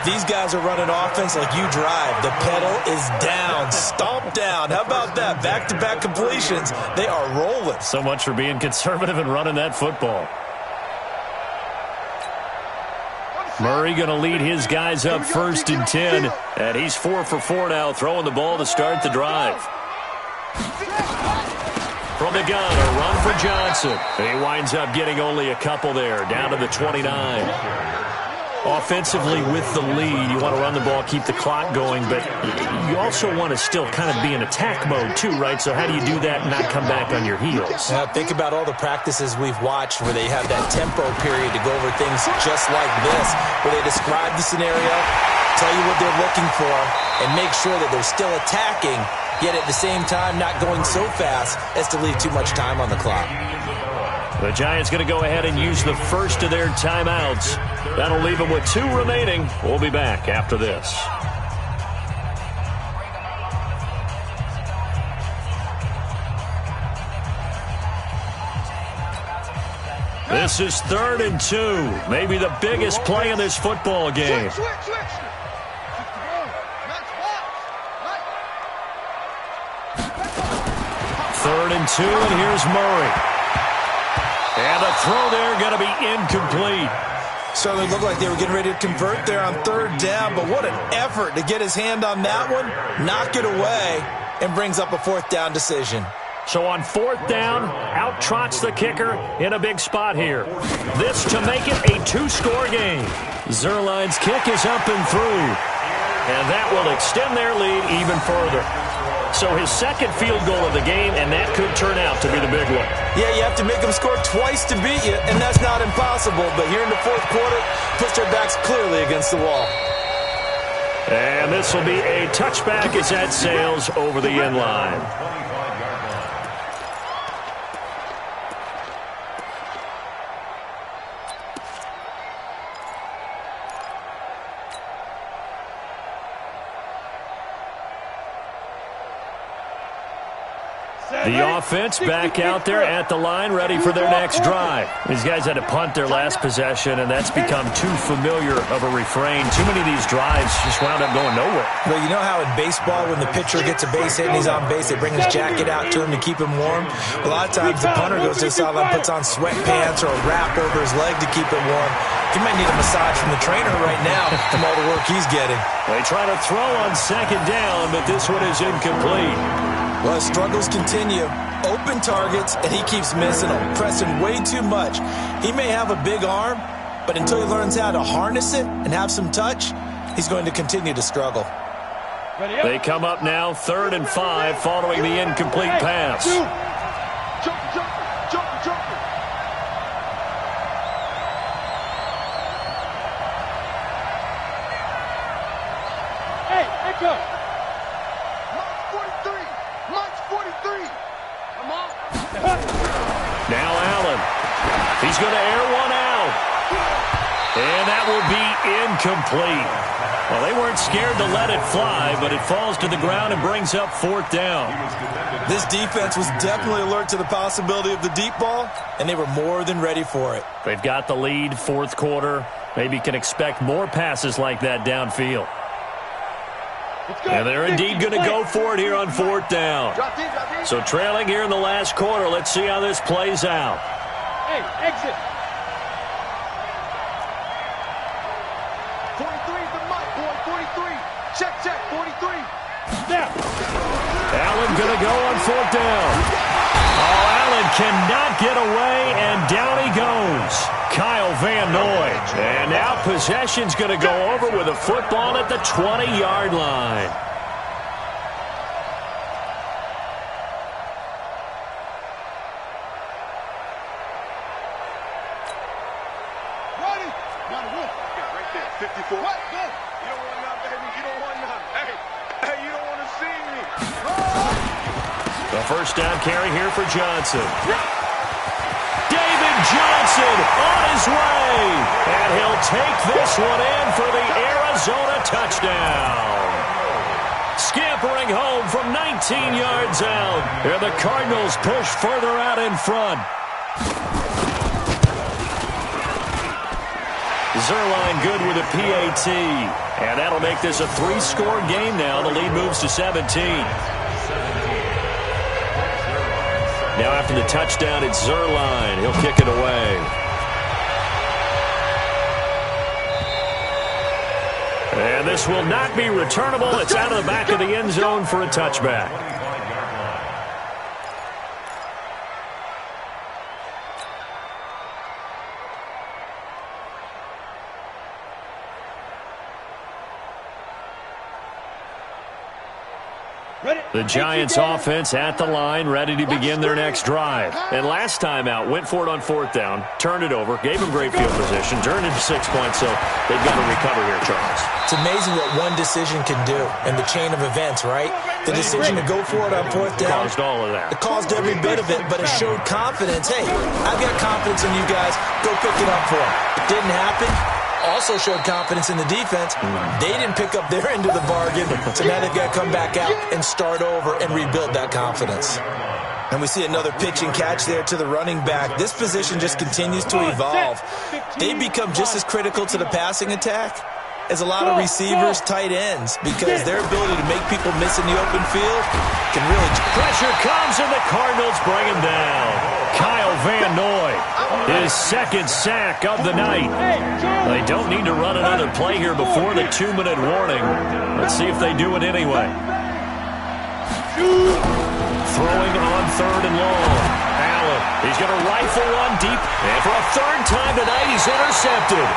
D: These guys are running offense like you drive. The pedal is down, stomped down. How about that? Back-to-back completions. They are rolling.
A: So much for being conservative and running that football. Murray going to lead his guys up 1st and 10. And he's 4 for 4 now, throwing the ball to start the drive. From the gun, a run for Johnson. He winds up getting only a couple there, down to the 29. Offensively with the lead, you want to run the ball, keep the clock going, but you also want to still kind of be in attack mode too, right? So how do you do that and not come back on your heels?
D: Think about all the practices we've watched where they have that tempo period to go over things just like this, where they describe the scenario, tell you what they're looking for, and make sure that they're still attacking, yet at the same time not going so fast as to leave too much time on the clock.
A: The Giants going to go ahead and use the first of their timeouts. That'll leave them with 2 remaining. We'll be back after this. This is 3rd and 2. Maybe the biggest play in this football game.
C: Switch.
A: 3rd and 2, and here's Murray. And the throw there going to be incomplete.
D: Certainly looked like they were getting ready to convert there on 3rd down, but what an effort to get his hand on that one, knock it away, and brings up a 4th down decision.
A: So on 4th down, out trots the kicker in a big spot here. This to make it a 2-score game. Zuerlein's kick is up and through. And that will extend their lead even further. So his second field goal of the game, and that could turn out to be the big one.
D: Yeah, you have to make them score twice to beat you, and that's not impossible. But here in the 4th quarter, push their backs clearly against the wall.
A: And this will be a touchback as that sails over the end line. The offense back out there at the line, ready for their next drive. These guys had to punt their last possession, and that's become too familiar of a refrain. Too many of these drives just wound up going nowhere.
D: Well, you know how in baseball, when the pitcher gets a base hit and he's on base, they bring his jacket out to him to keep him warm? A lot of times the punter goes to the sideline, puts on sweatpants or a wrap over his leg to keep it warm. He might need a massage from the trainer right now from all the work he's getting.
A: They try to throw on 2nd down, but this one is incomplete.
D: Well, his struggles continue. Open targets, and he keeps missing them, pressing way too much. He may have a big arm, but until he learns how to harness it and have some touch, he's going to continue to struggle.
A: They come up now 3rd and 5 following the incomplete pass.
C: Jumper.
B: Hey, echo.
A: Now Allen. He's going to air one out. And that will be incomplete. Well, they weren't scared to let it fly, but it falls to the ground and brings up 4th down.
D: This defense was definitely alert to the possibility of the deep ball, and they were more than ready for it.
A: They've got the lead, 4th quarter. Maybe can expect more passes like that downfield. And they're indeed going to go for it here on 4th down. So trailing here in the last quarter. Let's see how this plays out.
B: Hey, exit.
C: 43 is the mic, boy. 43. Check. 43.
B: Snap.
A: Allen going to go on 4th down. Oh, Allen cannot get away, and down he goes. Kyle Van Noy. And now possession's going to go over with a football at the 20-yard line.
C: Ready? Right there, 54. What? Go. You don't want none, baby. You don't want none. Hey, you don't want to see me.
A: The 1st down carry here for Johnson. David Johnson on his way. And he'll take this one in for the Arizona touchdown. Scampering home from 19 yards out. And the Cardinals push further out in front. Zuerlein good with a PAT. And that'll make this a 3-score game now. The lead moves to 17. Now after the touchdown, it's Zuerlein. He'll kick it away. And this will not be returnable. It's out of the back of the end zone for a touchback. The Giants offense at the line, ready to begin their next drive. And last time out, went for it on 4th down, turned it over, gave them great field position, turned it to 6 points, so they've got to recover here, Charles.
D: It's amazing what one decision can do in the chain of events, right? The decision to go for it on 4th down.
A: Caused all of that.
D: It caused every bit of it, but it showed confidence. Hey, I've got confidence in you guys. Go pick it up for them. It didn't happen. Also showed confidence in the defense. They didn't pick up their end of the bargain, so now they've got to come back out and start over and rebuild that confidence. And we see another pitch and catch there to the running back. This position just continues to evolve. They become just as critical to the passing attack as a lot of receivers, tight ends, because their ability to make people miss in the open field can really...
A: Pressure comes, and the Cardinals bring him down. Kyle Van Noy, his 2nd sack of the night. They don't need to run another play here before the 2-minute warning. Let's see if they do it anyway. throwing on 3rd and long. Allen, he's going to rifle one deep. And for a 3rd time tonight, he's intercepted.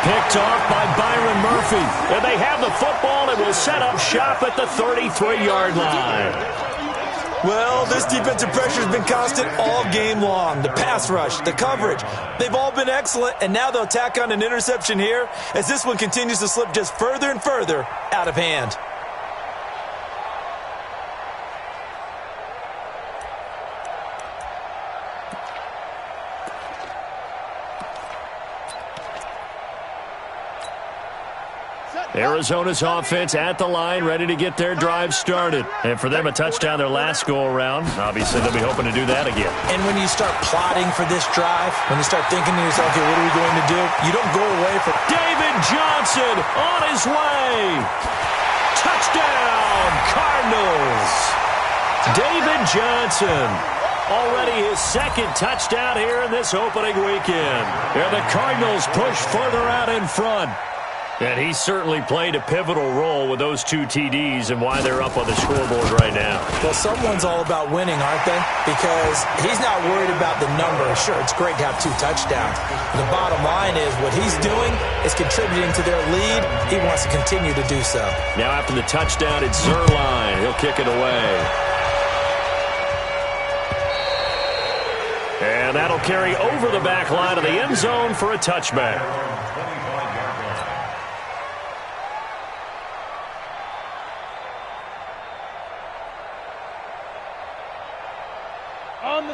A: Picked off by Byron Murphy. And they have the football and will set up shop at the 33-yard line.
D: Well, this defensive pressure has been constant all game long. The pass rush, the coverage, they've all been excellent, and now they'll tack on an interception here as this one continues to slip just further and further out of hand.
A: Arizona's offense at the line, ready to get their drive started. And for them, a touchdown their last go-around. Obviously, they'll be hoping to do that again.
D: And when you start plotting for this drive, when you start thinking to yourself, okay, what are we going to do? You don't go away from
A: David Johnson on his way. Touchdown, Cardinals. David Johnson. Already his 2nd touchdown here in this opening weekend. And the Cardinals push further out in front. And he certainly played a pivotal role with those 2 TDs and why they're up on the scoreboard right now.
D: Well, someone's all about winning, aren't they? Because he's not worried about the number. Sure, it's great to have 2 touchdowns. The bottom line is what he's doing is contributing to their lead. He wants to continue to do so.
A: Now after the touchdown, it's Zerline. He'll kick it away. And that'll carry over the back line of the end zone for a touchback.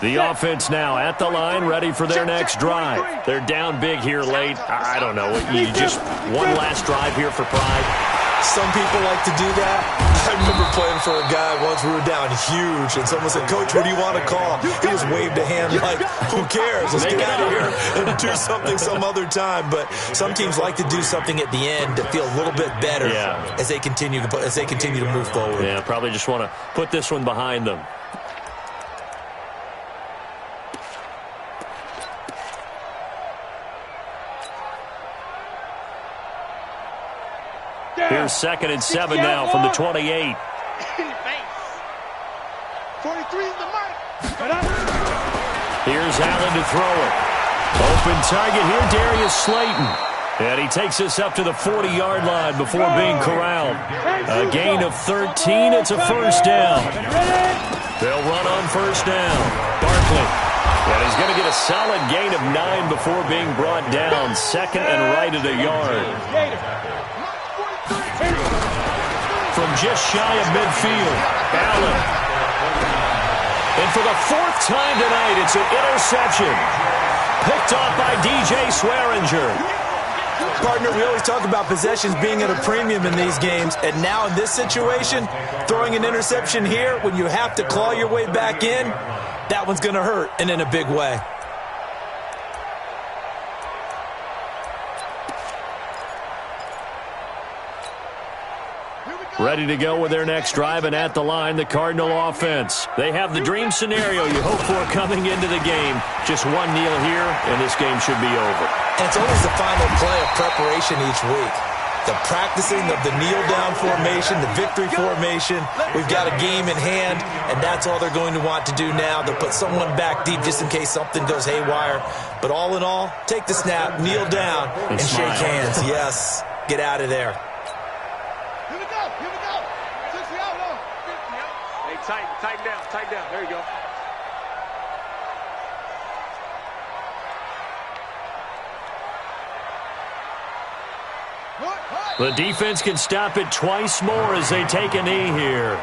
A: The offense now at the line, ready for their next drive. They're down big here late. I don't know. You just one last drive here for pride.
D: Some people like to do that. I remember playing for a guy once. We were down huge, and someone said, "Coach, what do you want to call?" He just waved a hand like, "Who cares? Let's get out of here and do something some other time." But some teams like to do something at the end to feel a little bit better as they continue to move forward.
A: Yeah, probably just want to put this one behind them. Here's 2nd and 7 now from the 28.
C: 43 is the mark.
A: Here's Allen to throw it. Open target here, Darius Slayton. And he takes us up to the 40-yard line before being corralled. A gain of 13. It's a 1st down. They'll run on 1st down. Barkley. And he's going to get a solid gain of 9 before being brought down. 2nd and right at a yard. From just shy of midfield, Allen. And for the 4th time tonight, it's an interception. Picked off by DJ Swearinger.
D: Partner, we always talk about possessions being at a premium in these games, and now in this situation, throwing an interception here when you have to claw your way back in, that one's going to hurt, and in a big way.
A: Ready to go with their next drive, and at the line, the Cardinal offense. They have the dream scenario you hope for coming into the game. Just one kneel here, and this game should be over.
D: And it's always the final play of preparation each week. The practicing of the kneel-down formation, the victory formation. We've got a game in hand, and that's all they're going to want to do now. They'll put someone back deep just in case something goes haywire. But all in all, take the snap, kneel down, and shake hands. Yes, get out of there.
B: Tighten down. There you go.
A: The defense can stop it twice more as they take a knee here.